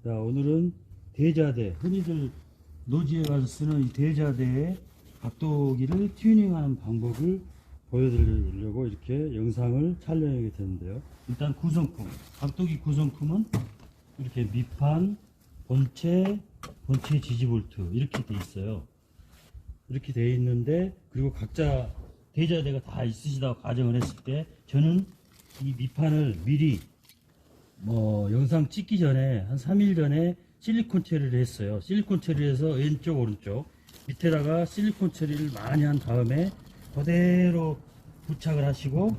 자, 오늘은 대자대, 흔히들 노지에 가서 쓰는 이 대자대의 각도기를 튜닝하는 방법을 보여드리려고 이렇게 영상을 촬영하게 되는데요. 일단 구성품, 각도기 구성품은 이렇게 밑판, 본체 지지볼트 이렇게 돼 있어요. 이렇게 돼 있는데, 그리고 각자 대자대가 다 있으시다고 가정을 했을 때, 저는 이 밑판을 미리 영상 찍기 전에 한 3일 전에 실리콘 처리를 했어요. 실리콘 처리해서 왼쪽 오른쪽 밑에다가 실리콘 처리를 많이 한 다음에 그대로 부착을 하시고,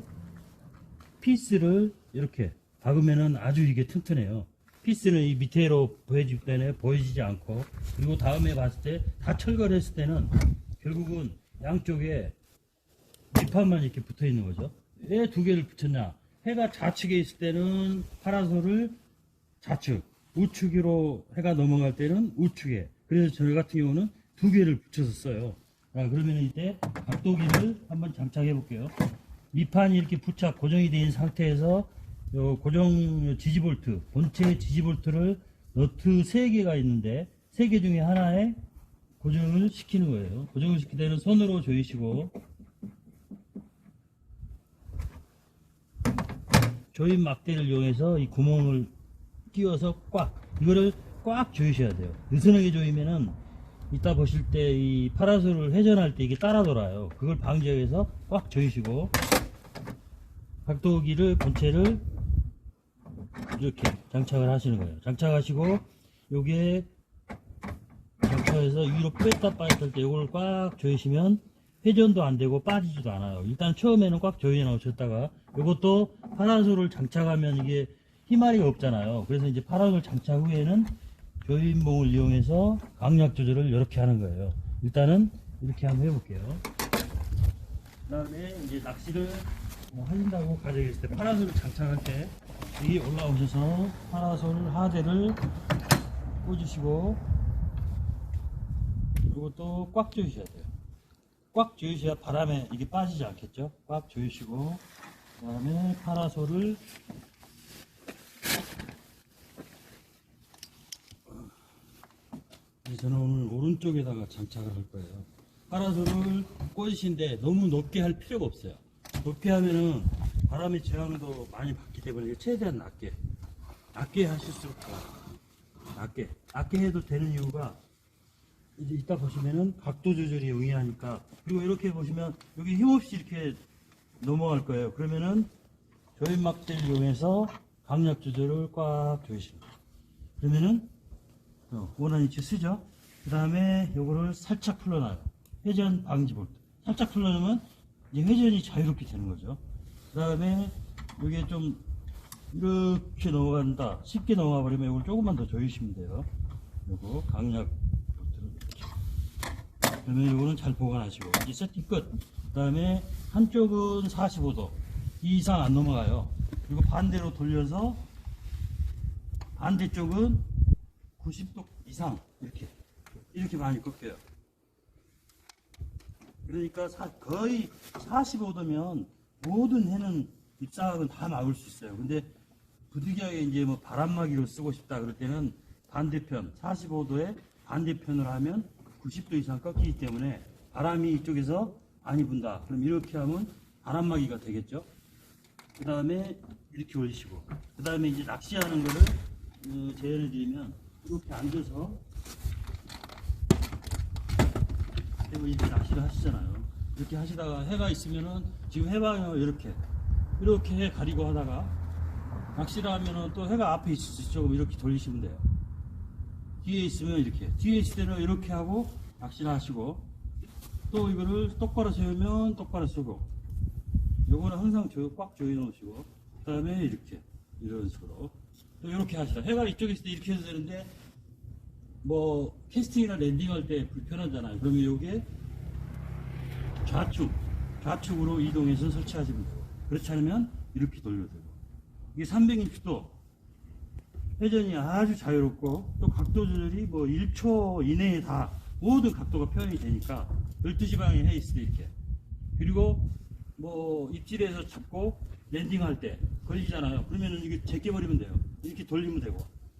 피스를 이렇게 박으면은 아주 이게 튼튼해요. 피스는 이 밑에로 보여지기 때문에 보여지지 않고, 그리고 다음에 봤을 때 다 철거를 했을 때는 결국은 양쪽에 밑판만 이렇게 붙어 있는 거죠. 왜 두 개를 붙였냐? 해가 좌측에 있을 때는 파라솔을 좌측, 우측으로 해가 넘어갈 때는 우측에. 그래서 저희 같은 경우는 두 개를 붙여서 써요. 그러면 이때 각도기를 한번 장착해 볼게요. 밑판이 이렇게 부착 고정이 된 상태에서 요 고정 지지볼트, 본체 지지볼트를 너트 3개가 있는데 3개 중에 하나에 고정을 시키는 거예요. 고정을 시킬 때는 손으로 조이시고, 조인 막대를 이용해서 이 구멍을 끼워서 이거를 꽉 조이셔야 돼요. 느슨하게 조이면은 이따 보실 때 이 파라솔을 회전할 때 이게 따라 돌아요. 그걸 방지하기 위해서 꽉 조이시고, 각도기를, 본체를 이렇게 장착을 하시는 거예요. 장착하시고, 요게 장착해서 위로 뺐다 빠졌을 때 요걸 꽉 조이시면 회전도 안 되고 빠지지도 않아요. 일단 처음에는 꽉 조여 놓으셨다가, 요것도 파라솔을 장착하면 이게 힘알이가 없잖아요. 그래서 이제 파라솔 장착 후에는 조인봉을 이용해서 강약 조절을 이렇게 하는 거예요. 일단은 이렇게 한번 해볼게요. 그 다음에 이제 낚시를 하신다고 가정했을 때, 파라솔을 장착할 때 여기 올라오셔서 파라솔 하대를 꽂으시고, 이것도 꽉 조이셔야 돼요. 꽉 조이셔야 바람에 이게 빠지지 않겠죠. 꽉 조이시고, 그 다음에 파라솔을 저는 오늘 오른쪽에다가 장착을 할 거예요. 파라솔을 꽂으신데 너무 높게 할 필요가 없어요. 높게 하면은 바람의 저항도 많이 받기 때문에 최대한 낮게 하실수록 좋아요. 낮게 해도 되는 이유가, 이제 이따 보시면은 각도 조절이 용이하니까. 그리고 이렇게 보시면 여기 힘없이 이렇게 넘어갈 거예요. 그러면은 조인 막대를 이용해서 강약 조절을 꽉 조이십니다. 그러면은 원하는 위치 쓰죠. 그 다음에 요거를 살짝 풀러놔요. 회전 방지 볼트. 살짝 풀러놓으면 이제 회전이 자유롭게 되는 거죠. 그 다음에 요게 좀 이렇게 넘어간다, 쉽게 넘어가 버리면 요걸 조금만 더 조이시면 돼요. 요거 강약 볼트를 이렇게. 그러면 요거는 잘 보관하시고, 이제 세팅 끝. 그 다음에 한쪽은 45도 이상 안 넘어가요. 그리고 반대로 돌려서 반대쪽은 90도 이상 이렇게 많이 꺾여요. 그러니까 거의 45도면 모든 해는 입상학은 다 막을 수 있어요. 근데 부득이하게 이제 바람막이로 쓰고 싶다 그럴 때는 반대편 45도에 반대편으로 하면 90도 이상 꺾이기 때문에 바람이 이쪽에서 많이 분다. 그럼 이렇게 하면 바람막이가 되겠죠. 그 다음에 이렇게 올리시고, 그 다음에 이제 낚시하는 거를 재현해 드리면, 이렇게 앉아서 그리고 이렇게 낚시를 하시잖아요. 이렇게 하시다가 해가 있으면은, 지금 해방을 이렇게 해 가리고 하다가 낚시를 하면은 또 해가 앞에 있을 때 조금 이렇게 돌리시면 돼요. 뒤에 있으면 이렇게, 뒤에 있을 때는 이렇게 하고 낚시를 하시고, 또 이거를 똑바로 세우면 똑바로 쓰고, 요거는 항상 꽉 조여 놓으시고, 그 다음에 이런 식으로 또 이렇게 하시다. 해가 이쪽에 있을 때 이렇게 해도 되는데 캐스팅이나 랜딩할 때 불편하잖아요. 그러면 요게 좌측으로 이동해서 설치하시면 돼요. 그렇지 않으면 이렇게 돌려도 되고, 이게 360도 회전이 아주 자유롭고, 또 각도 조절이 1초 이내에 다 모든 각도가 표현이 되니까, 12시 방향에 해 있을 때 이렇게, 그리고 입질해서 잡고 랜딩할 때 걸리잖아요. 그러면은 이게 제껴버리면 돼요. 이렇게 돌리면 되고,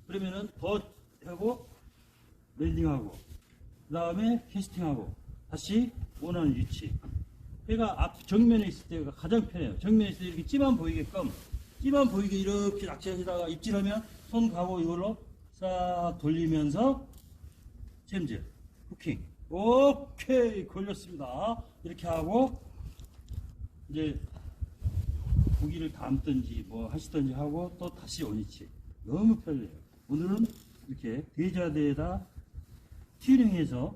그러면은 더 하고 랜딩하고 그 다음에 캐스팅하고 다시 원하는 위치. 회가 앞 정면에 있을 때가 가장 편해요. 정면에 있을 때 이렇게 찌만 보이게끔 찌만 보이게 이렇게 낚시하시다가 입질하면 손 가고 이걸로 싹 돌리면서 챔질 후킹. 오케이, 걸렸습니다. 이렇게 하고 이제 고기를 담든지 뭐 하시든지 하고 또 다시 원위치. 너무 편해요. 오늘은 이렇게 대자대에다 튜닝해서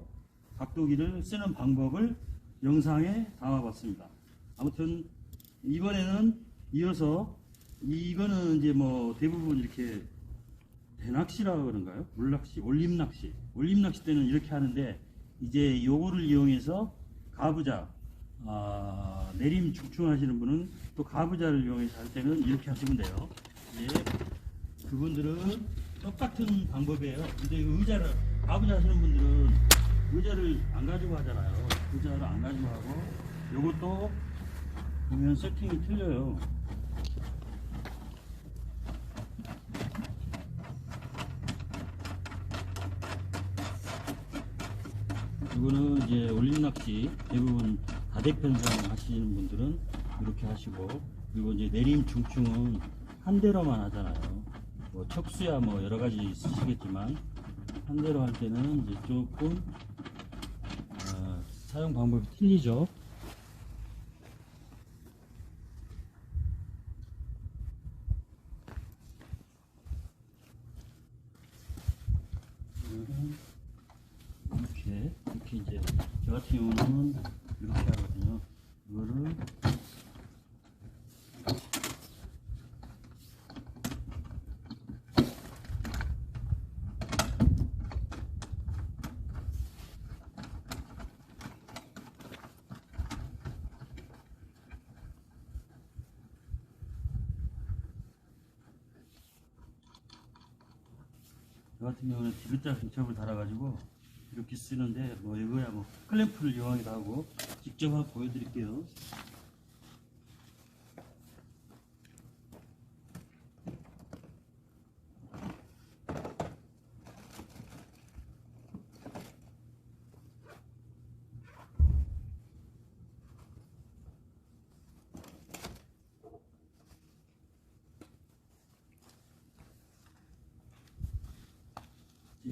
각도기를 쓰는 방법을 영상에 담아봤습니다. 아무튼 이번에는 이어서 이거는 이제 뭐 대부분 이렇게 대낚시라고 그런가요? 물낚시, 올림낚시. 올림낚시 때는 이렇게 하는데 이제 요거를 이용해서 가부자, 내림 중충하시는 분은 또 가부자를 이용해서 할 때는 이렇게 하시면 돼요. 예, 그분들은 똑같은 방법이에요. 근데 의자를, 가부자 하시는 분들은 의자를 안 가지고 하잖아요. 의자를 안 가지고 하고, 요것도 보면 세팅이 틀려요. 이거는 이제 올림낚시 대부분 다대편성 하시는 분들은 이렇게 하시고, 그리고 이제 내림 중충은 한 대로만 하잖아요. 뭐 척수야 뭐 여러 가지 쓰시겠지만 한 대로 할 때는 이제 조금 사용 방법이 틀리죠. 이렇게 이제 저 같은 경우는 이렇게 하거든요. 이거를 저 같은 경우는 디귿자 중첩을 달아가지고 이렇게 쓰는데, 뭐 이거야 뭐 클램프를 이용하기도 하고. 직접 한번 보여드릴게요.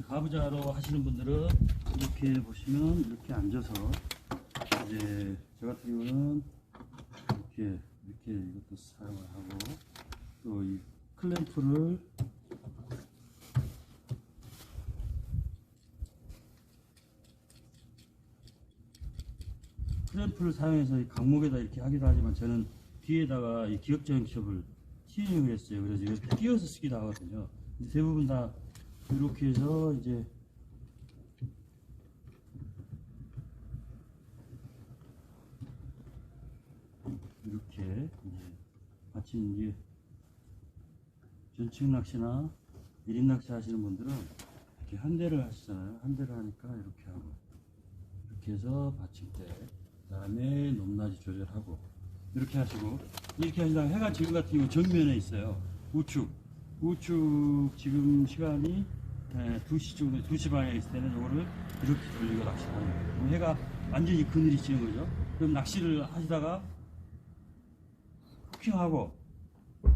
가부자로 하시는 분들은 이렇게 보시면 이렇게 앉아서, 이제 저 같은 경우는 이렇게 이것도 사용을 하고, 또 이 클램프를 사용해서 이 강목에다 이렇게 하기도 하지만, 저는 뒤에다가 이 기역자형첩을 튜닝을 했어요. 그래서 이렇게 띄어서 쓰기도 하거든요. 대부분 다 이렇게 해서 이제 이렇게 마치 이제 전층 낚시나 일인 낚시 하시는 분들은 이렇게 한 대를 하시잖아요. 한 대를 하니까 이렇게 하고, 이렇게 해서 받침대, 그 다음에 높낮이 조절하고 이렇게 하시고, 이렇게 하시다가 해가 지금 같은 경우 정면에 있어요. 우측 지금 시간이 2시 정도, 2시 방향에 있을 때는 이거를 이렇게 돌리고 낚시를 하는 거예요. 해가 완전히 그늘이 지는 거죠. 그럼 낚시를 하시다가 후킹하고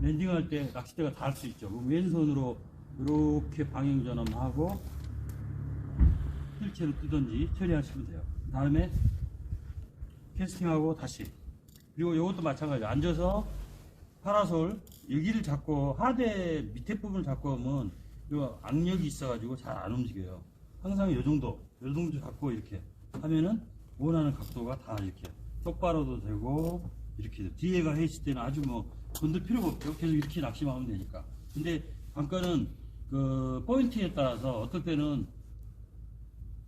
랜딩할 때 낚싯대가 닿을 수 있죠. 그럼 왼손으로 이렇게 방향 전환하고 뜰채로 뜨든지 처리하시면 돼요. 그 다음에 캐스팅하고 다시. 그리고 이것도 마찬가지예요. 앉아서 파라솔 여기를 잡고, 하대 밑에 부분을 잡고 하면 요 악력이 있어가지고 잘 안 움직여요. 항상 요 정도 잡고 이렇게 하면은 원하는 각도가 다 이렇게 똑바로도 되고, 이렇게 뒤에가 했을 때는 아주 뭐 건들 필요가 없죠. 계속 이렇게 낚시만 하면 되니까. 근데 관건은 그 포인트에 따라서 어떨 때는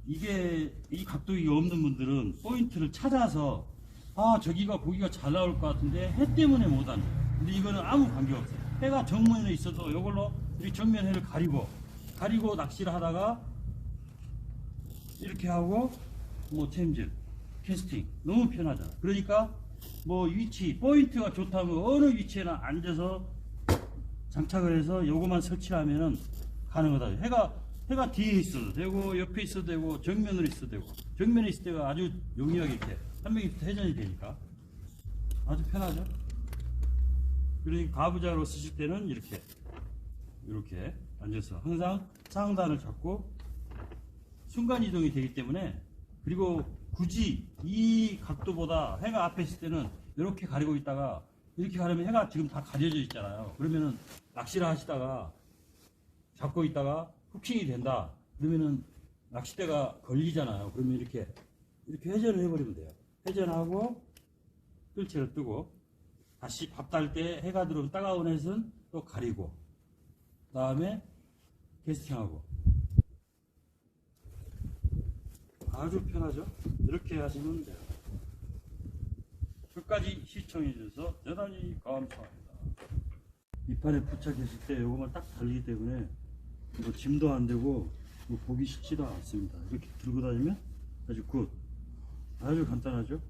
이게 이 각도가 없는 분들은 포인트를 찾아서 저기가 고기가 잘 나올 것 같은데 해 때문에 못 하는. 근데 이거는 아무 관계 없어요. 해가 정면에 있어도 이걸로 이 정면 해를 가리고 낚시를 하다가 이렇게 하고 뭐 챔질, 캐스팅 너무 편하잖아. 그러니까 뭐 위치, 포인트가 좋다면 어느 위치에나 앉아서 장착을 해서 요거만 설치하면은 가능하다. 해가 뒤에 있어도 되고 옆에 있어도 되고 정면으로 있어도 되고 정면에 있을 때가 아주 용이하게 이렇게 360도 회전이 되니까 아주 편하죠. 그러니까 가부좌로 쓰실 때는 이렇게 앉아서 항상 상단을 잡고 순간 이동이 되기 때문에, 그리고 굳이 이 각도보다 해가 앞에 있을 때는 이렇게 가리고 있다가 이렇게 가려면 해가 지금 다 가려져 있잖아요. 그러면은 낚시를 하시다가 잡고 있다가 후킹이 된다 그러면은 낚싯대가 걸리잖아요. 그러면 이렇게 회전을 해버리면 돼요. 회전하고 끌채를 뜨고 다시 밥 딸 때 해가 들어오면 따가운 햇은 또 가리고 그 다음에 캐스팅하고 아주 편하죠. 이렇게 하시면 돼요. 끝까지 시청해 주셔서 대단히 감사합니다. 이판에 부착했을 때 이거만 딱 달리기 때문에 뭐 짐도 안 되고 뭐 보기 쉽지도 않습니다. 이렇게 들고 다니면 아주 간단하죠.